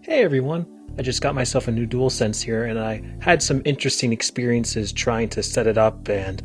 Hey everyone, I just got myself a new DualSense here and I had some interesting experiences trying to set it up and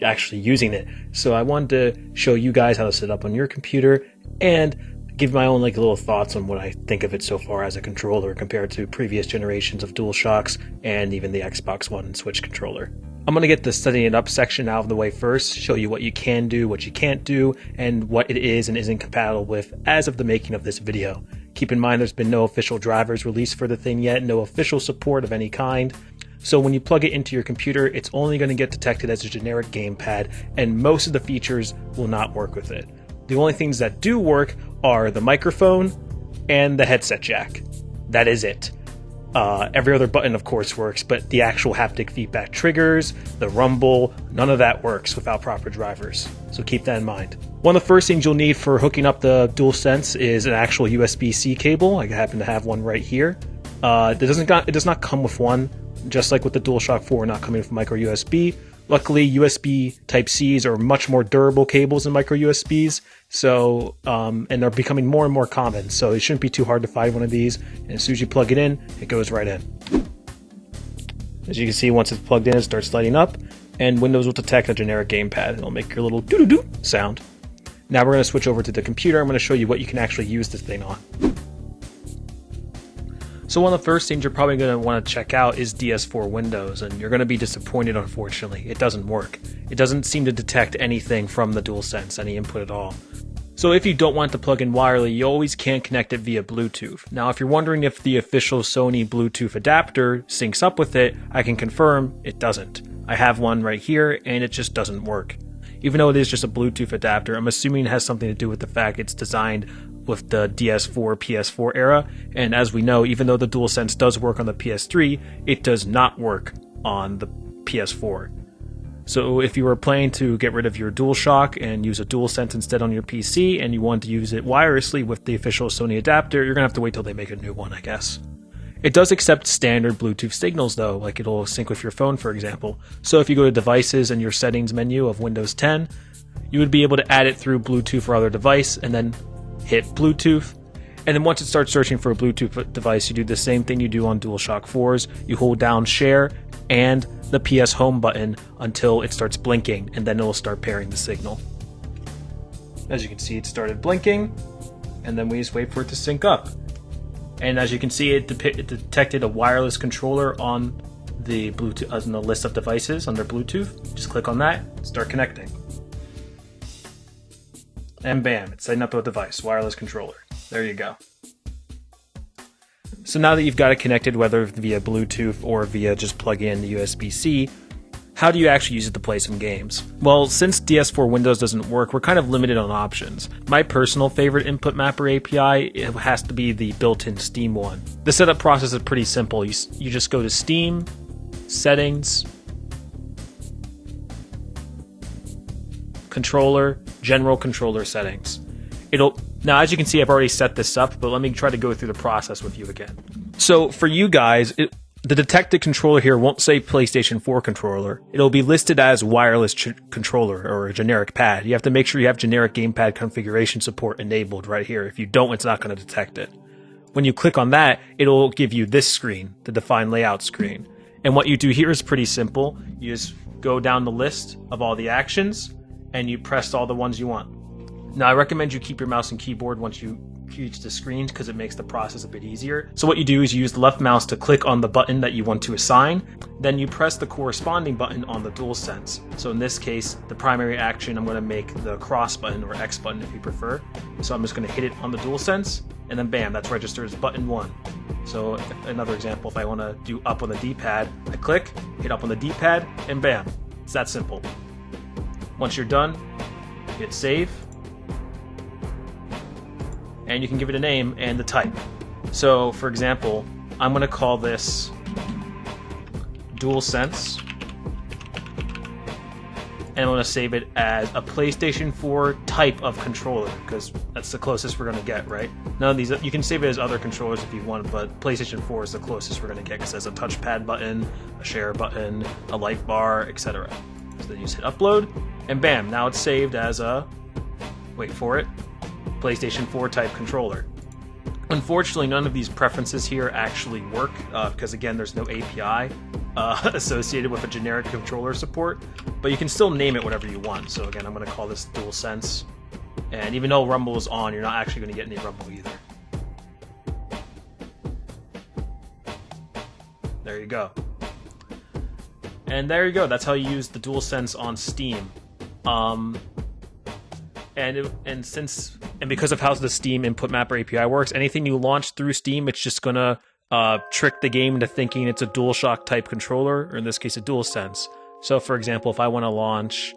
actually using it. So I wanted to show you guys how to set it up on your computer and give my own little thoughts on what I think of it so far as a controller compared to previous generations of DualShocks and even the Xbox One and Switch controller. I'm going to get the setting it up section out of the way first, show you what you can do, what you can't do, and what it is and isn't compatible with as of the making of this video. Keep in mind there's been no official drivers released for the thing yet, no official support of any kind. So when you plug it into your computer, it's only going to get detected as a generic gamepad, and most of the features will not work with it. The only things that do work are the microphone and the headset jack. That is it. Every other button, of course, works, but the actual haptic feedback triggers, the rumble, none of that works without proper drivers. So keep that in mind. One of the first things you'll need for hooking up the DualSense is an actual USB-C cable. I happen to have one right here. It does not come with one, just like with the DualShock 4 not coming with micro USB. Luckily, USB Type-Cs are much more durable cables than micro USBs, so and they're becoming more and more common, so it shouldn't be too hard to find one of these, and as soon as you plug it in, it goes right in. As you can see, once it's plugged in, it starts lighting up, and Windows will detect a generic gamepad. It'll make your little doo-doo-doo sound. Now we're going to switch over to the computer. I'm going to show you what you can actually use this thing on. So one of the first things you're probably going to want to check out is DS4 Windows, and you're going to be disappointed, unfortunately. It doesn't work. It doesn't seem to detect anything from the DualSense, any input at all. So if you don't want to plug in wirelessly, you always can connect it via Bluetooth. Now if you're wondering if the official Sony Bluetooth adapter syncs up with it, I can confirm it doesn't. I have one right here, and it just doesn't work. Even though it is just a Bluetooth adapter, I'm assuming it has something to do with the fact it's designed with the DS4, PS4 era, and as we know, even though the DualSense does work on the PS3, it does not work on the PS4. So if you were planning to get rid of your DualShock and use a DualSense instead on your PC, and you want to use it wirelessly with the official Sony adapter, you're going to have to wait till they make a new one, I guess. It does accept standard Bluetooth signals though, like it'll sync with your phone, for example. So if you go to Devices and your Settings menu of Windows 10, you would be able to add it through Bluetooth or other device, and then hit Bluetooth, and then once it starts searching for a Bluetooth device, you do the same thing you do on DualShock 4s. You hold down Share and the PS Home button until it starts blinking, and then it will start pairing the signal. As you can see, it started blinking, and then we just wait for it to sync up. And as you can see, it detected a wireless controller on the Bluetooth, on the list of devices under Bluetooth. Just click on that, start connecting. And bam, it's setting up a device, wireless controller. There you go. So now that you've got it connected, whether via Bluetooth or via just plug in the USB-C, how do you actually use it to play some games? Well, since DS4 Windows doesn't work, we're kind of limited on options. My personal favorite input mapper API, it has to be the built-in Steam one. The setup process is pretty simple. You just go to Steam, Settings, Controller, General Controller Settings. Now, as you can see, I've already set this up, but let me try to go through the process with you again. So for you guys, the detected controller here won't say PlayStation 4 controller. It'll be listed as wireless controller or a generic pad. You have to make sure you have generic gamepad configuration support enabled right here. If you don't, it's not going to detect it. When you click on that, it'll give you this screen, the define layout screen. And what you do here is pretty simple. You just go down the list of all the actions, and you press all the ones you want. Now, I recommend you keep your mouse and keyboard once you reach the screen because it makes the process a bit easier. So what you do is you use the left mouse to click on the button that you want to assign, then you press the corresponding button on the DualSense. So in this case, the primary action, I'm going to make the cross button or X button if you prefer. So I'm just going to hit it on the DualSense, and then bam, that's registered as button 1. So another example, if I want to do up on the D-pad, I click, hit up on the D-pad, and bam, it's that simple. Once you're done, hit save, and you can give it a name and the type. So, for example, I'm going to call this DualSense, and I'm going to save it as a PlayStation 4 type of controller, because that's the closest we're going to get, right? None of these, you can save it as other controllers if you want, but PlayStation 4 is the closest we're going to get, because it has a touchpad button, a share button, a light bar, etc. So then you just hit upload, and bam, now it's saved as a, wait for it, PlayStation 4 type controller. Unfortunately, none of these preferences here actually work because, again, there's no API associated with a generic controller support, but you can still name it whatever you want. So again, I'm going to call this DualSense, and even though rumble is on, you're not actually going to get any rumble either. There you go. And there you go. That's how you use the DualSense on Steam. And because of how the Steam Input Mapper API works, anything you launch through Steam, it's just gonna trick the game into thinking it's a DualShock type controller, or in this case, a DualSense. So, for example, if I want to launch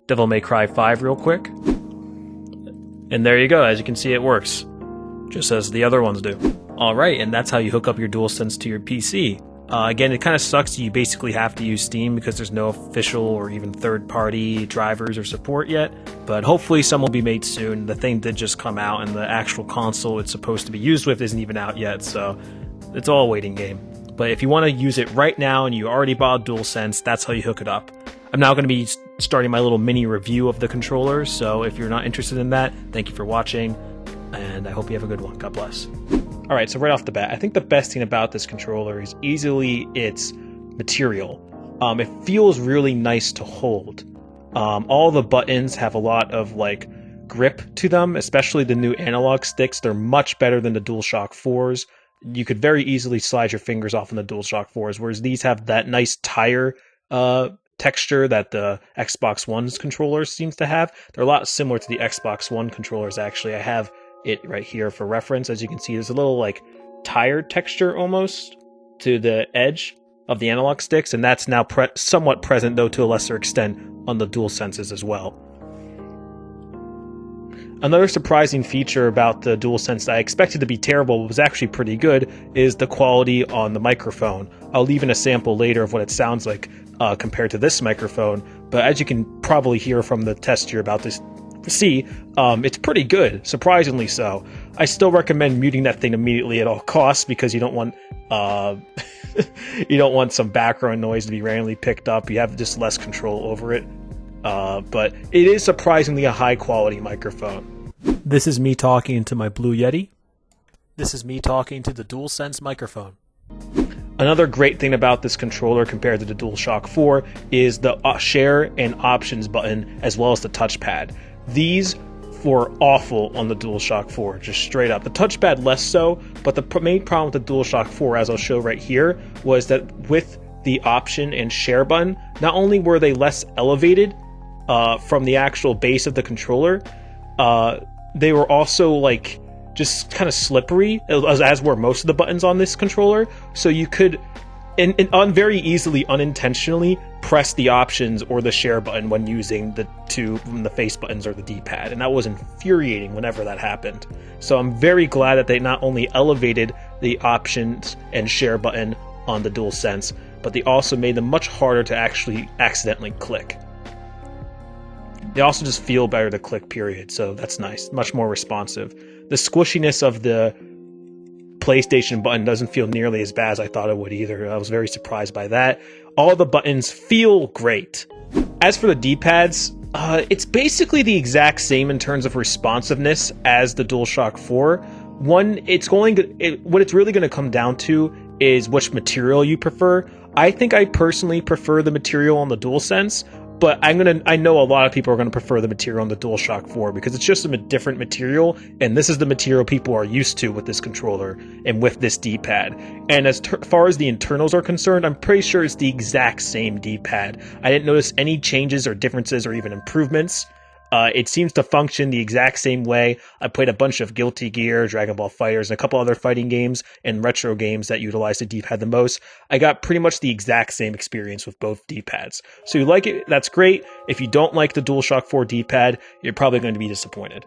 Devil May Cry 5 real quick, and there you go. As you can see, it works, just as the other ones do. All right, and that's how you hook up your DualSense to your PC. Again, it kind of sucks. You basically have to use Steam because there's no official or even third-party drivers or support yet. But hopefully some will be made soon. The thing did just come out, and the actual console it's supposed to be used with isn't even out yet, so it's all a waiting game. But if you want to use it right now and you already bought DualSense, that's how you hook it up. I'm now going to be starting my little mini review of the controller, so if you're not interested in that, thank you for watching, and I hope you have a good one. God bless. Alright, so right off the bat, I think the best thing about this controller is easily its material. It feels really nice to hold. All the buttons have a lot of like grip to them, especially the new analog sticks. They're much better than the DualShock 4s. You could very easily slide your fingers off on the DualShock 4s, whereas these have that nice tire texture that the Xbox One's controllers seems to have. They're a lot similar to the Xbox One controllers, actually. I have it right here for reference. As you can see, there's a little like tire texture almost to the edge of the analog sticks, and that's now somewhat present, though to a lesser extent, on the DualSenses as well. Another surprising feature about the DualSense that I expected to be terrible but was actually pretty good is the quality on the microphone. I'll leave in a sample later of what it sounds like compared to this microphone, but as you can probably hear from the test you're about to see, it's pretty good, surprisingly so. I still recommend muting that thing immediately at all costs because you don't want you don't want some background noise to be randomly picked up. You have just less control over it. But it is surprisingly a high quality microphone. This is me talking to my Blue Yeti. This is me talking to the DualSense microphone. Another great thing about this controller compared to the DualShock 4 is the share and options button as well as the touchpad. These were awful on the DualShock 4, just straight up. The touchpad less so, but the main problem with the DualShock 4, as I'll show right here, was that with the option and share button, not only were they less elevated from the actual base of the controller, they were also like just kind of slippery, as were most of the buttons on this controller. So you could very easily, unintentionally, press the options or the share button when using the face buttons or the D-pad, and that was infuriating whenever that happened. So I'm very glad that they not only elevated the options and share button on the DualSense, but they also made them much harder to actually accidentally click. They also just feel better to click, period, so that's nice. Much more responsive. The squishiness of the PlayStation button doesn't feel nearly as bad as I thought it would either. I was very surprised by that. All the buttons feel great. As for the D-pads, it's basically the exact same in terms of responsiveness as the DualShock 4. What it's really going to come down to is which material you prefer. I think I personally prefer the material on the DualSense, but I know a lot of people are going to prefer the material on the DualShock 4 because it's just a different material, and this is the material people are used to with this controller and with this D-pad. And as far as the internals are concerned, I'm pretty sure it's the exact same D-pad. I didn't notice any changes or differences or even improvements. It seems to function the exact same way. I played a bunch of Guilty Gear, Dragon Ball FighterZ, and a couple other fighting games and retro games that utilize the D-pad the most. I got pretty much the exact same experience with both D-pads. So you like it, that's great. If you don't like the DualShock 4 D-pad, you're probably going to be disappointed.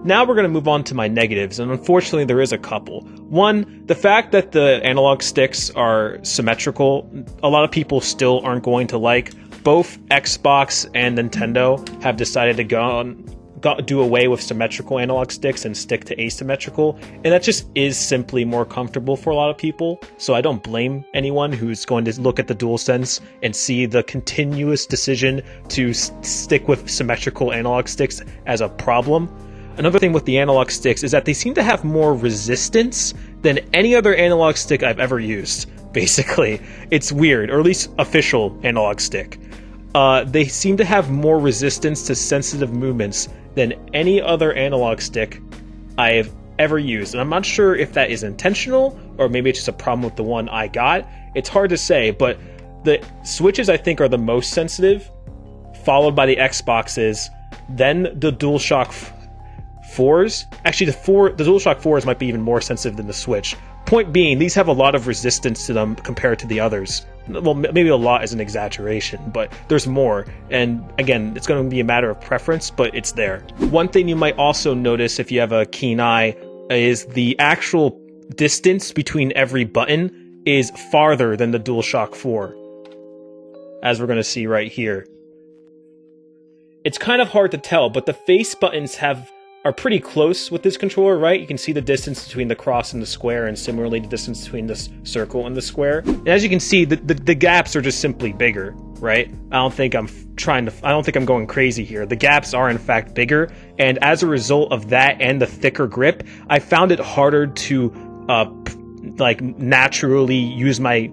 Now we're going to move on to my negatives, and unfortunately there is a couple. One, the fact that the analog sticks are symmetrical, a lot of people still aren't going to like. Both Xbox and Nintendo have decided to do away with symmetrical analog sticks and stick to asymmetrical, and that just is simply more comfortable for a lot of people. So I don't blame anyone who's going to look at the DualSense and see the continuous decision to stick with symmetrical analog sticks as a problem. Another thing with the analog sticks is that they seem to have more resistance than any other analog stick I've ever used, basically. It's weird, or at least official analog stick. They seem to have more resistance to sensitive movements than any other analog stick I've ever used. And I'm not sure if that is intentional, or maybe it's just a problem with the one I got. It's hard to say, but the Switches I think are the most sensitive, followed by the Xboxes, then the DualShock 4s. Actually, the DualShock 4s might be even more sensitive than the Switch. Point being, these have a lot of resistance to them compared to the others. Well, maybe a lot is an exaggeration, but there's more. And again, it's going to be a matter of preference, but it's there. One thing you might also notice if you have a keen eye is the actual distance between every button is farther than the DualShock 4, as we're going to see right here. It's kind of hard to tell, but the face buttons are pretty close with this controller, right? You can see the distance between the cross and the square, and similarly the distance between this circle and the square. And as you can see, the gaps are just simply bigger, right? I don't think I'm going crazy here. The gaps are in fact bigger, and as a result of that and the thicker grip, I found it harder to like naturally use my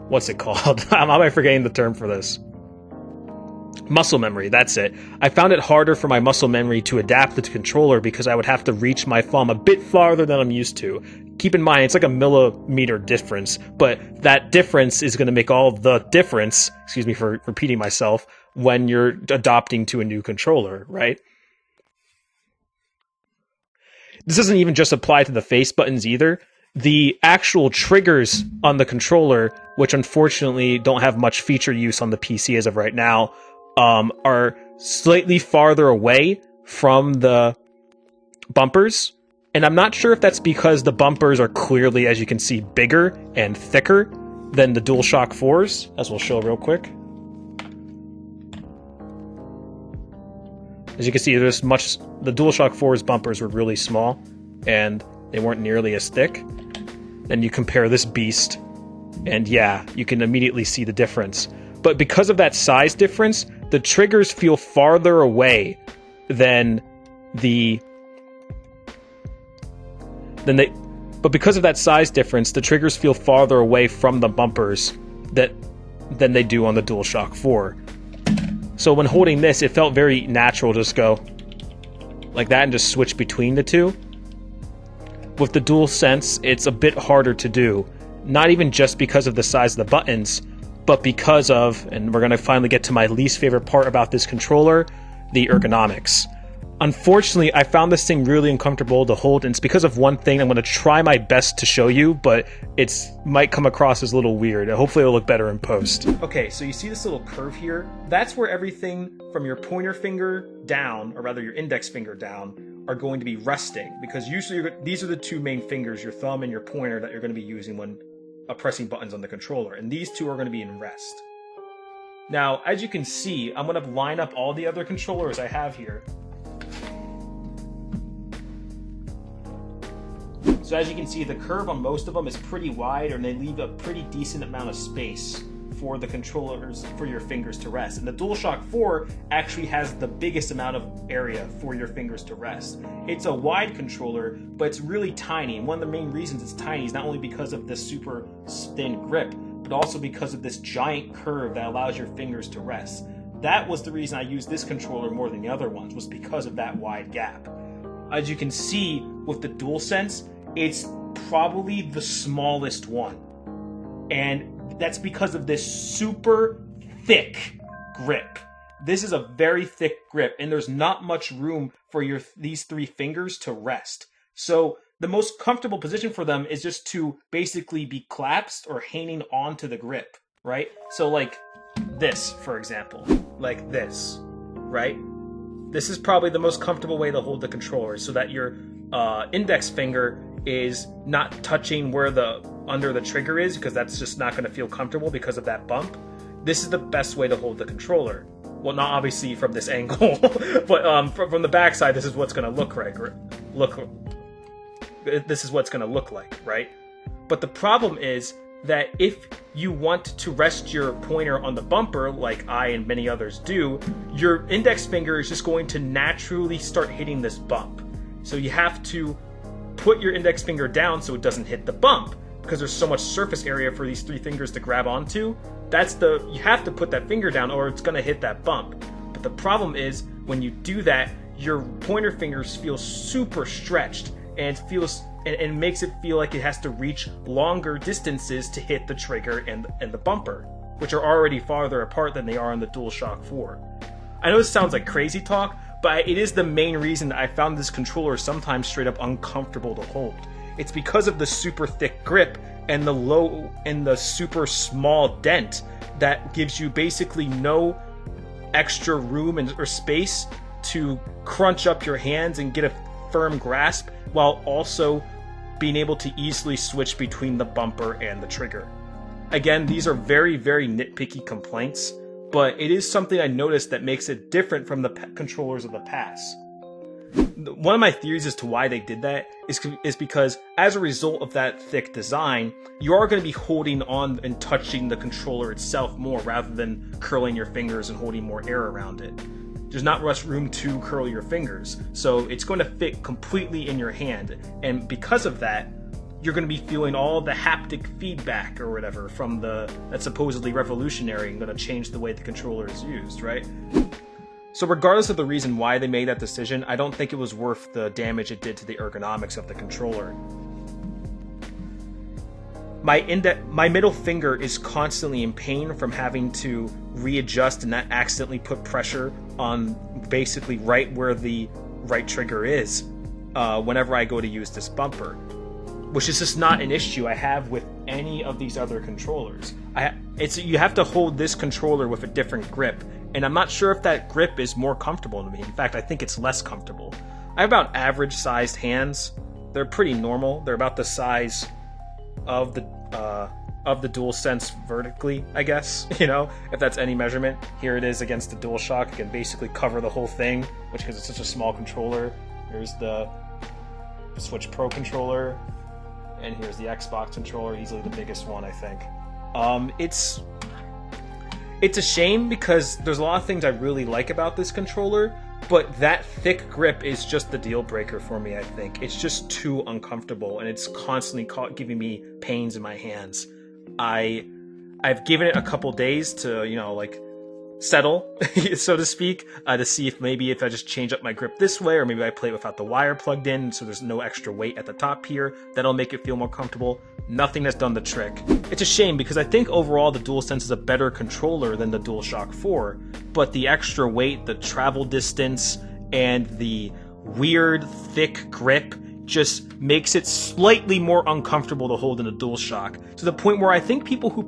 what's it called? How am I forgetting the term for this? Muscle memory, that's it. I found it harder for my muscle memory to adapt to the controller because I would have to reach my thumb a bit farther than I'm used to. Keep in mind, it's like a millimeter difference, but that difference is going to make all the difference, excuse me for repeating myself, when you're adopting to a new controller, right? This doesn't even just apply to the face buttons either. The actual triggers on the controller, which unfortunately don't have much feature use on the PC as of right now, are slightly farther away from the bumpers. And I'm not sure if that's because the bumpers are clearly, as you can see, bigger and thicker than the DualShock 4s, as we'll show real quick. As you can see, the DualShock 4's bumpers were really small, and they weren't nearly as thick. Then you compare this beast, and yeah, you can immediately see the difference. But because of that size difference, the triggers feel farther away than but because of that size difference, the triggers feel farther away from the bumpers than they do on the DualShock 4. So when holding this, it felt very natural to just go like that and just switch between the two. With the DualSense, it's a bit harder to do, not even just because of the size of the buttons, but because of, and we're going to finally get to my least favorite part about this controller, the ergonomics. Unfortunately, I found this thing really uncomfortable to hold, and it's because of one thing. I'm going to try my best to show you, but it might come across as a little weird. Hopefully it'll look better in post. Okay, so you see this little curve here? That's where everything from your pointer finger down, or rather your index finger down, are going to be resting, because usually these are the two main fingers, your thumb and your pointer, that you're going to be using when pressing buttons on the controller, and these two are going to be in rest. Now, as you can see, I'm going to line up all the other controllers I have here. So as you can see, the curve on most of them is pretty wide, and they leave a pretty decent amount of space for the controllers, for your fingers to rest. And the DualShock 4 actually has the biggest amount of area for your fingers to rest. It's a wide controller, but it's really tiny. And one of the main reasons it's tiny is not only because of this super thin grip, but also because of this giant curve that allows your fingers to rest. That was the reason I used this controller more than the other ones, was because of that wide gap. As you can see with the DualSense, it's probably the smallest one. And that's because of this super thick grip. This is a very thick grip, and there's not much room for these three fingers to rest. So the most comfortable position for them is just to basically be clasped or hanging onto the grip, right? So like this, for example, like this, right? This is probably the most comfortable way to hold the controller, so that your index finger is not touching where under the trigger is, because that's just not going to feel comfortable because of that bump. This is the best way to hold the controller. Well, not obviously from this angle, but from the backside, this is what's going to look like. This is what's going to look like, right? But the problem is that if you want to rest your pointer on the bumper, like I and many others do, your index finger is just going to naturally start hitting this bump. So you have to put your index finger down so it doesn't hit the bump, because there's so much surface area for these three fingers to grab onto. You have to put that finger down or it's going to hit that bump. But the problem is, when you do that, your pointer fingers feel super stretched, and it makes it feel like it has to reach longer distances to hit the trigger and the bumper, which are already farther apart than they are on the DualShock 4. I know this sounds like crazy talk, but it is the main reason I found this controller sometimes straight up uncomfortable to hold. It's because of the super thick grip and the super small dent that gives you basically no extra room or space to crunch up your hands and get a firm grasp, while also being able to easily switch between the bumper and the trigger. Again, these are very, very nitpicky complaints, but it is something I noticed that makes it different from the controllers of the past. One of my theories as to why they did that is because as a result of that thick design, you are going to be holding on and touching the controller itself more rather than curling your fingers and holding more air around it. There's not much room to curl your fingers, so it's going to fit completely in your hand, and because of that, you're going to be feeling all the haptic feedback or whatever from that's supposedly revolutionary and going to change the way the controller is used, right? So regardless of the reason why they made that decision, I don't think it was worth the damage it did to the ergonomics of the controller. My middle finger is constantly in pain from having to readjust and not accidentally put pressure on basically right where the right trigger is whenever I go to use this bumper, which is just not an issue I have with any of these other controllers. You have to hold this controller with a different grip, and I'm not sure if that grip is more comfortable to me. In fact, I think it's less comfortable. I have about average sized hands. They're pretty normal. They're about the size of the DualSense vertically, I guess, if that's any measurement. Here it is against the DualShock. It can basically cover the whole thing, which, because it's such a small controller. Here's the Switch Pro controller, and here's the Xbox controller, easily the biggest one, I think. It's a shame because there's a lot of things I really like about this controller, but that thick grip is just the deal breaker for me, I think. It's just too uncomfortable, and it's constantly giving me pains in my hands. I've given it a couple days to, settle, so to speak, to see if I just change up my grip this way, or maybe I play it without the wire plugged in, so there's no extra weight at the top here. That'll make it feel more comfortable. Nothing has done the trick. It's a shame because I think overall the DualSense is a better controller than the DualShock 4, but the extra weight, the travel distance, and the weird thick grip just makes it slightly more uncomfortable to hold in a DualShock, to the point where I think people who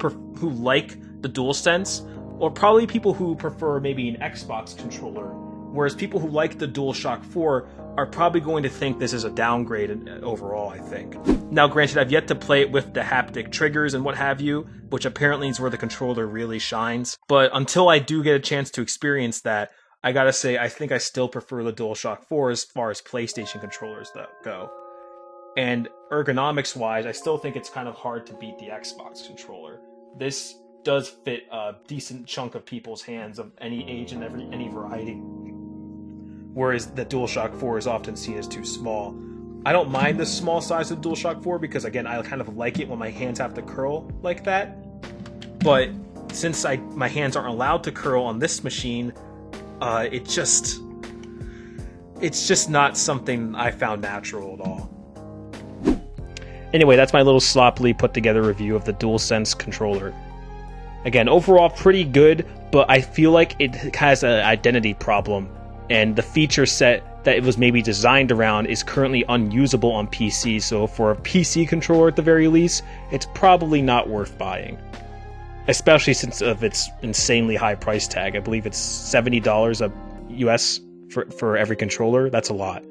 like the DualSense, or probably people who prefer maybe an Xbox controller, whereas people who like the DualShock 4 are probably going to think this is a downgrade overall, I think. Now, granted, I've yet to play it with the haptic triggers and what have you, which apparently is where the controller really shines, but until I do get a chance to experience that, I gotta say, I think I still prefer the DualShock 4 as far as PlayStation controllers go. And ergonomics-wise, I still think it's kind of hard to beat the Xbox controller. This does fit a decent chunk of people's hands of any age and any variety, whereas the DualShock 4 is often seen as too small. I don't mind the small size of the DualShock 4 because, again, I kind of like it when my hands have to curl like that, but since my hands aren't allowed to curl on this machine, it's just not something I found natural at all. Anyway, that's my little sloppily put together review of the DualSense controller. Again, overall pretty good, but I feel like it has an identity problem, and the feature set that it was maybe designed around is currently unusable on PC, so for a PC controller at the very least, it's probably not worth buying. Especially since of its insanely high price tag. I believe it's $70 US for every controller. That's a lot.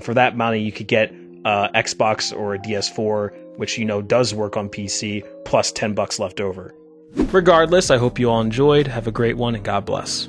For that money, you could get Xbox or a DS4, which does work on PC, plus $10 left over. Regardless, I hope you all enjoyed. Have a great one, and God bless.